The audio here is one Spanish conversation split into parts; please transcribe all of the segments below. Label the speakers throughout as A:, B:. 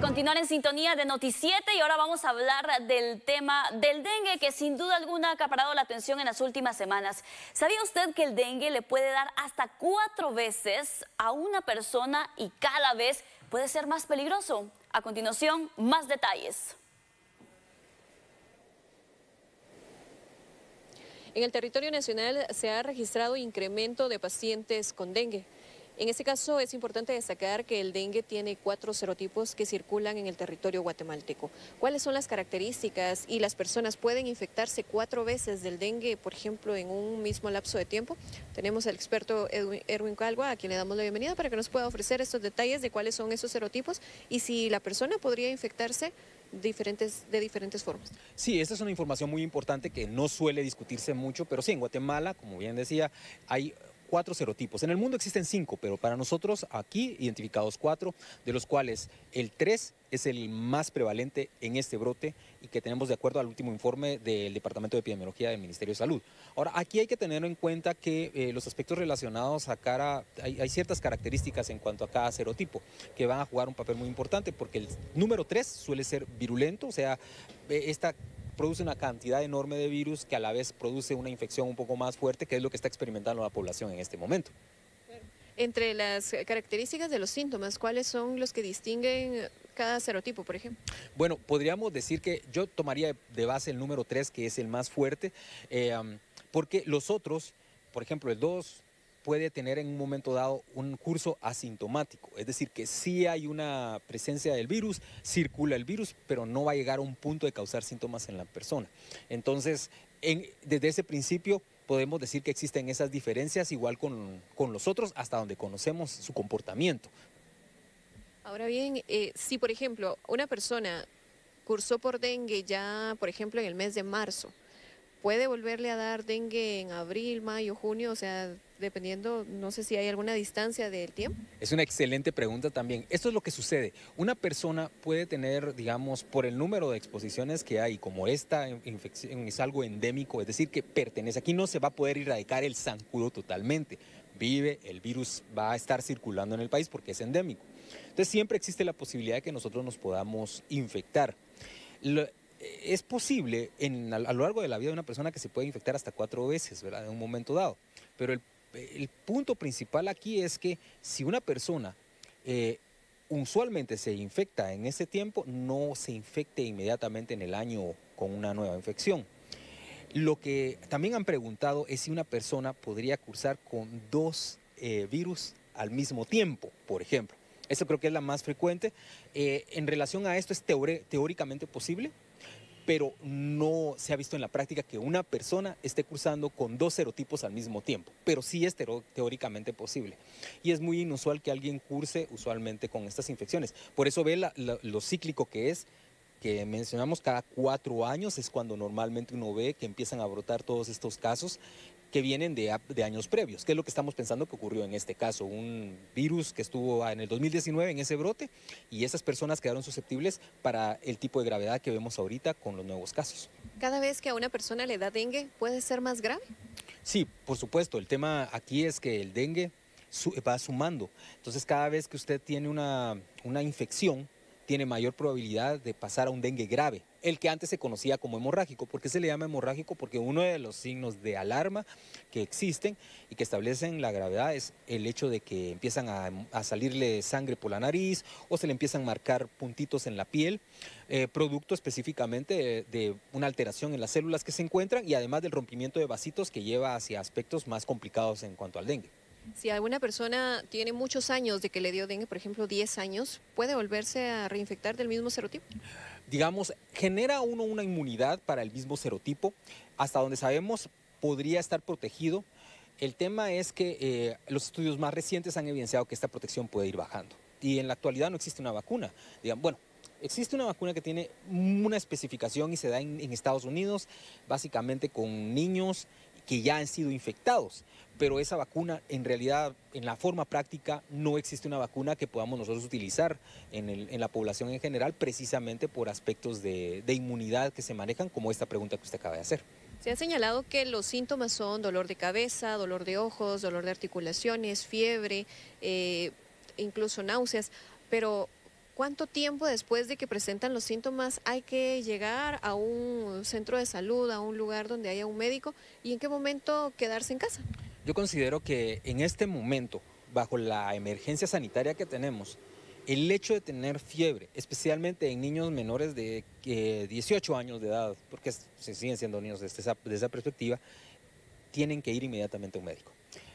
A: continuar en sintonía de Noticiete y ahora vamos a hablar del tema del dengue, que sin duda alguna ha acaparado la atención en las últimas semanas. ¿Sabía usted que el dengue le puede dar hasta 4 veces a una persona y cada vez puede ser más peligroso? A continuación, más detalles.
B: En el territorio nacional se ha registrado incremento de pacientes con dengue. En este caso es importante destacar que el dengue tiene 4 serotipos que circulan en el territorio guatemalteco. ¿Cuáles son las características y las personas pueden infectarse 4 veces del dengue, por ejemplo, en un mismo lapso de tiempo? Tenemos al experto Erwin Calva, a quien le damos la bienvenida para que nos pueda ofrecer estos detalles de cuáles son esos serotipos y si la persona podría infectarse de diferentes formas.
C: Sí, esta es una información muy importante que no suele discutirse mucho, pero sí, en Guatemala, como bien decía, hay 4 serotipos. En el mundo existen 5, pero para nosotros aquí identificados 4, de los cuales el 3 es el más prevalente en este brote y que tenemos de acuerdo al último informe del Departamento de Epidemiología del Ministerio de Salud. Ahora, aquí hay que tener en cuenta que los aspectos relacionados a hay ciertas características en cuanto a cada serotipo que van a jugar un papel muy importante, porque el número 3 suele ser virulento, o sea, esta produce una cantidad enorme de virus que a la vez produce una infección un poco más fuerte, que es lo que está experimentando la población en este momento.
B: Entre las características de los síntomas, ¿cuáles son los que distinguen cada serotipo, por ejemplo?
C: Bueno, podríamos decir que yo tomaría de base el número 3, que es el más fuerte, porque los otros, por ejemplo, el 2, puede tener en un momento dado un curso asintomático, es decir, que sí hay una presencia del virus, circula el virus, pero no va a llegar a un punto de causar síntomas en la persona. Entonces, desde ese principio podemos decir que existen esas diferencias, igual con los otros, hasta donde conocemos su comportamiento.
B: Ahora bien, si por ejemplo una persona cursó por dengue ya, por ejemplo, en el mes de marzo, ¿puede volverle a dar dengue en abril, mayo, junio? O sea, dependiendo, no sé si hay alguna distancia del tiempo.
C: Es una excelente pregunta también. Esto es lo que sucede. Una persona puede tener, digamos, por el número de exposiciones que hay, como esta infección es algo endémico, es decir, que pertenece. Aquí no se va a poder erradicar el zancudo totalmente. El virus va a estar circulando en el país porque es endémico. Entonces siempre existe la posibilidad de que nosotros nos podamos infectar. Es posible a lo largo de la vida de una persona que se puede infectar hasta 4 veces, ¿verdad? En un momento dado. Pero el punto principal aquí es que si una persona usualmente se infecta en ese tiempo, no se infecte inmediatamente en el año con una nueva infección. Lo que también han preguntado es si una persona podría cursar con 2 virus al mismo tiempo, por ejemplo. Eso creo que es la más frecuente. En relación a esto es teóricamente posible, pero no se ha visto en la práctica que una persona esté cursando con 2 serotipos al mismo tiempo, pero sí es teóricamente posible. Y es muy inusual que alguien curse usualmente con estas infecciones. Por eso ve lo cíclico que es, que mencionamos cada 4 años, es cuando normalmente uno ve que empiezan a brotar todos estos casos que vienen de años previos, que es lo que estamos pensando que ocurrió en este caso, un virus que estuvo en el 2019 en ese brote y esas personas quedaron susceptibles para el tipo de gravedad que vemos ahorita con los nuevos casos.
B: ¿Cada vez que a una persona le da dengue puede ser más grave?
C: Sí, por supuesto, el tema aquí es que el dengue va sumando, entonces cada vez que usted tiene una infección, tiene mayor probabilidad de pasar a un dengue grave, el que antes se conocía como hemorrágico. ¿Por qué se le llama hemorrágico? Porque uno de los signos de alarma que existen y que establecen la gravedad es el hecho de que empiezan a salirle sangre por la nariz o se le empiezan a marcar puntitos en la piel, producto específicamente de una alteración en las células que se encuentran y además del rompimiento de vasitos que lleva hacia aspectos más complicados en cuanto al dengue.
B: Si alguna persona tiene muchos años de que le dio dengue, por ejemplo 10 años, ¿puede volverse a reinfectar del mismo serotipo?
C: Digamos, genera uno una inmunidad para el mismo serotipo, hasta donde sabemos podría estar protegido. El tema es que los estudios más recientes han evidenciado que esta protección puede ir bajando y en la actualidad no existe una vacuna. Bueno, existe una vacuna que tiene una especificación y se da en Estados Unidos, básicamente con niños que ya han sido infectados, pero esa vacuna en realidad en la forma práctica no existe una vacuna que podamos nosotros utilizar en la población en general, precisamente por aspectos de inmunidad que se manejan, como esta pregunta que usted acaba de hacer.
B: Se ha señalado que los síntomas son dolor de cabeza, dolor de ojos, dolor de articulaciones, fiebre, incluso náuseas, pero ¿Cuánto tiempo después de que presentan los síntomas hay que llegar a un centro de salud, a un lugar donde haya un médico, y en qué momento quedarse en casa?
C: Yo considero que en este momento, bajo la emergencia sanitaria que tenemos, el hecho de tener fiebre, especialmente en niños menores de 18 años de edad, porque se siguen siendo niños desde esa perspectiva, tienen que ir inmediatamente a un médico.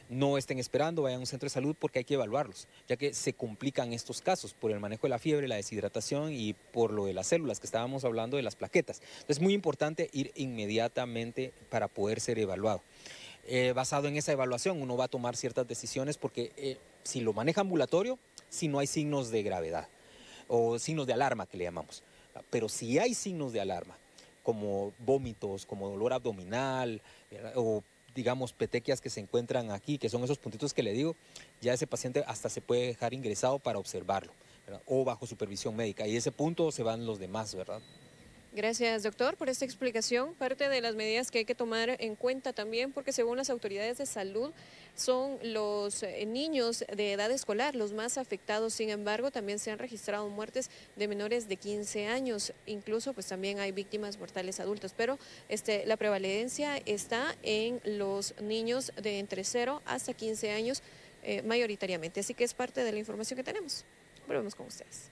C: No estén esperando, vayan a un centro de salud porque hay que evaluarlos, ya que se complican estos casos por el manejo de la fiebre, la deshidratación y por lo de las células que estábamos hablando de las plaquetas. Entonces es muy importante ir inmediatamente para poder ser evaluado. Basado en esa evaluación uno va a tomar ciertas decisiones porque si lo maneja ambulatorio, si no hay signos de gravedad o signos de alarma que le llamamos, pero si hay signos de alarma como vómitos, como dolor abdominal, ¿verdad? O digamos petequias que se encuentran aquí, que son esos puntitos que le digo, ya ese paciente hasta se puede dejar ingresado para observarlo, ¿verdad? O bajo supervisión médica, y ese punto se van los demás, ¿verdad?
B: Gracias, doctor, por esta explicación. Parte de las medidas que hay que tomar en cuenta también, porque según las autoridades de salud, son los niños de edad escolar los más afectados. Sin embargo, también se han registrado muertes de menores de 15 años. Incluso, pues también hay víctimas mortales adultas. Pero la prevalencia está en los niños de entre 0 hasta 15 años, mayoritariamente. Así que es parte de la información que tenemos. Volvemos con ustedes.